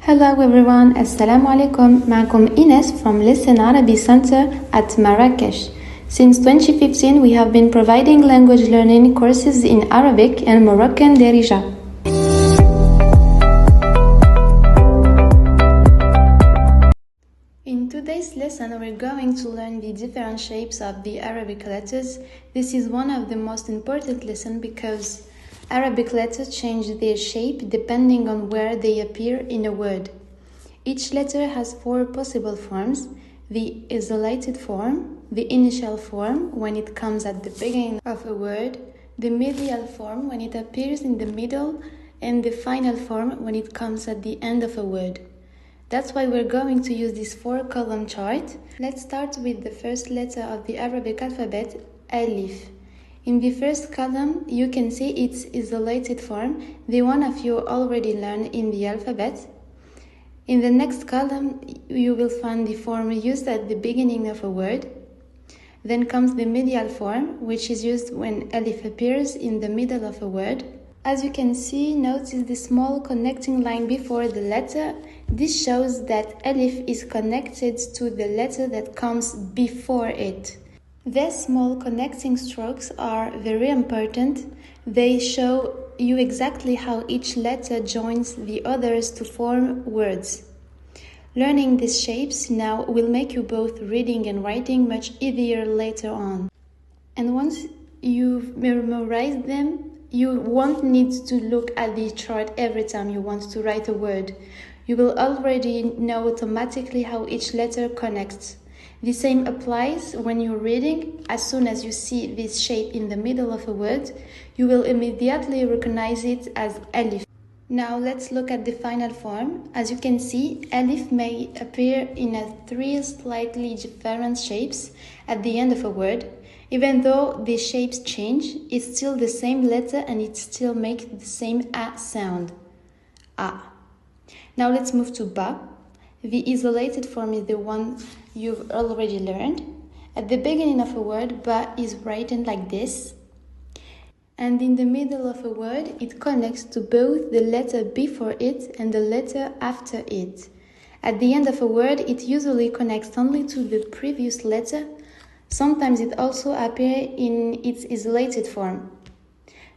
Hello everyone, Assalamu alaikum. معكم Ines from Listen Arabic Center at Marrakesh. Since 2015, we have been providing language learning courses in Arabic and Moroccan Darija. In today's lesson, we're going to learn the different shapes of the Arabic letters. This is one of the most important lessons because Arabic letters change their shape depending on where they appear in a word. Each letter has four possible forms: the isolated form, the initial form when it comes at the beginning of a word, the medial form when it appears in the middle, and the final form when it comes at the end of a word. That's why we're going to use this 4-column chart. Let's start with the first letter of the Arabic alphabet, Alif. In the first column, you can see its isolated form, the one of you already learned in the alphabet. In the next column, you will find the form used at the beginning of a word. Then comes the medial form, which is used when Alif appears in the middle of a word. As you can see, notice the small connecting line before the letter. This shows that Alif is connected to the letter that comes before it. These small connecting strokes are very important. They show you exactly how each letter joins the others to form words. Learning these shapes now will make you both reading and writing much easier later on. And once you've memorized them, you won't need to look at the chart every time you want to write a word. You will already know automatically how each letter connects. The same applies when you're reading. As soon as you see this shape in the middle of a word, you will immediately recognize it as Alif. Now let's look at the final form. As you can see, Alif may appear in three slightly different shapes at the end of a word. Even though the shapes change, it's still the same letter and it still makes the same A sound. A. Now let's move to Ba. The isolated form is the one you've already learned. At the beginning of a word, Ba is written like this. And in the middle of a word, it connects to both the letter before it and the letter after it. At the end of a word, it usually connects only to the previous letter. Sometimes it also appears in its isolated form.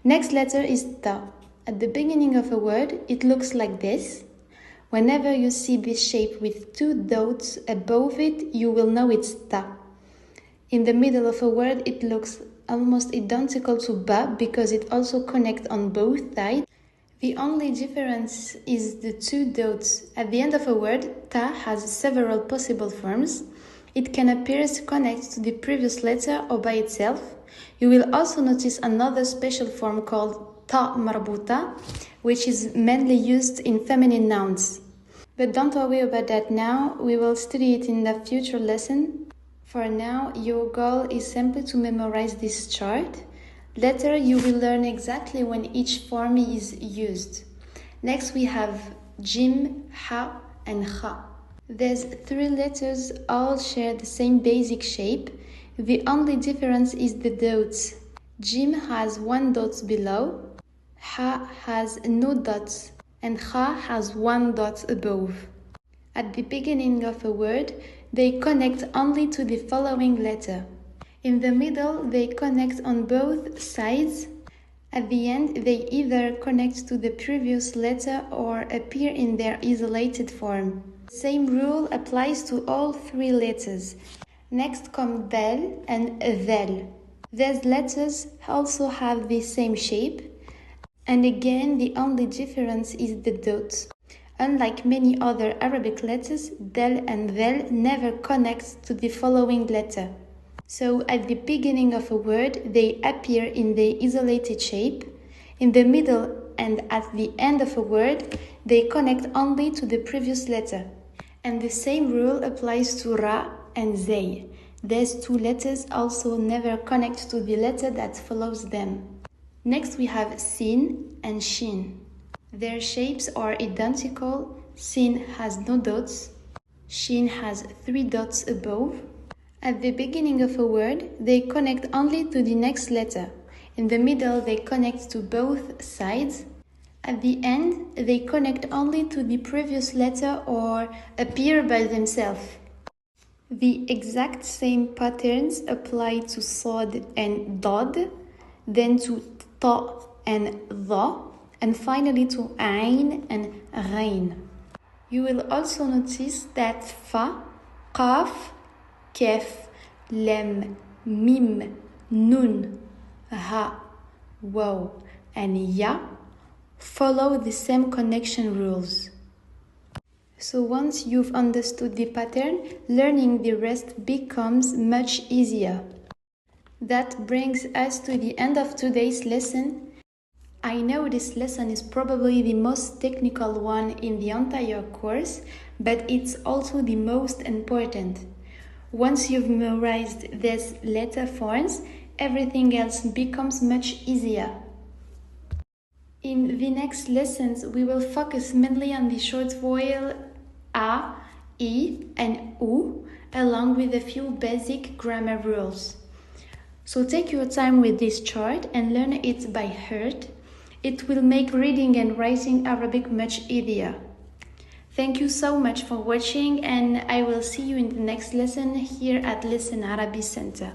Next letter is Ta. At the beginning of a word, it looks like this. Whenever you see this shape with two dots above it, you will know it's Ta. In the middle of a word, it looks almost identical to Ba because it also connects on both sides. The only difference is the two dots. At the end of a word, Ta has several possible forms. It can appear to connect to the previous letter or by itself. You will also notice another special form called Ta marbuta, which is mainly used in feminine nouns. But don't worry about that now, we will study it in the future lesson. For now, your goal is simply to memorize this chart. Later, you will learn exactly when each form is used. Next, we have Jim, Ha, and Kha. These three letters all share the same basic shape. The only difference is the dots. Jim has one dot below, Ha has no dots, and Kha has one dot above. At the beginning of a word, they connect only to the following letter. In the middle, they connect on both sides. At the end, they either connect to the previous letter or appear in their isolated form. The same rule applies to all three letters. Next come Dal and Dhal. These letters also have the same shape. And again, the only difference is the dot. Unlike many other Arabic letters, Dal and Dhal never connect to the following letter. So at the beginning of a word, they appear in the isolated shape. In the middle and at the end of a word, they connect only to the previous letter. And the same rule applies to Ra and Zay. These two letters also never connect to the letter that follows them. Next we have Sin and Shin. Their shapes are identical. Sin has no dots. Shin has 3 dots above. At the beginning of a word, they connect only to the next letter. In the middle, they connect to both sides. At the end, they connect only to the previous letter or appear by themselves. The exact same patterns apply to Sod and Dod, then to Ta and Dha, and finally to Ain and Ghain. You will also notice that Fa, Qaf, Kef, Lem, Mim, Nun, Ha, Waw, and Ya follow the same connection rules. So once you've understood the pattern, learning the rest becomes much easier. That brings us to the end of today's lesson. I know this lesson is probably the most technical one in the entire course, but it's also the most important. Once you've memorized these letter forms, everything else becomes much easier. In the next lessons, we will focus mainly on the short vowel A, I, and U, along with a few basic grammar rules. So take your time with this chart and learn it by heart. It will make reading and writing Arabic much easier. Thank you so much for watching, and I will see you in the next lesson here at Listen Arabic Center.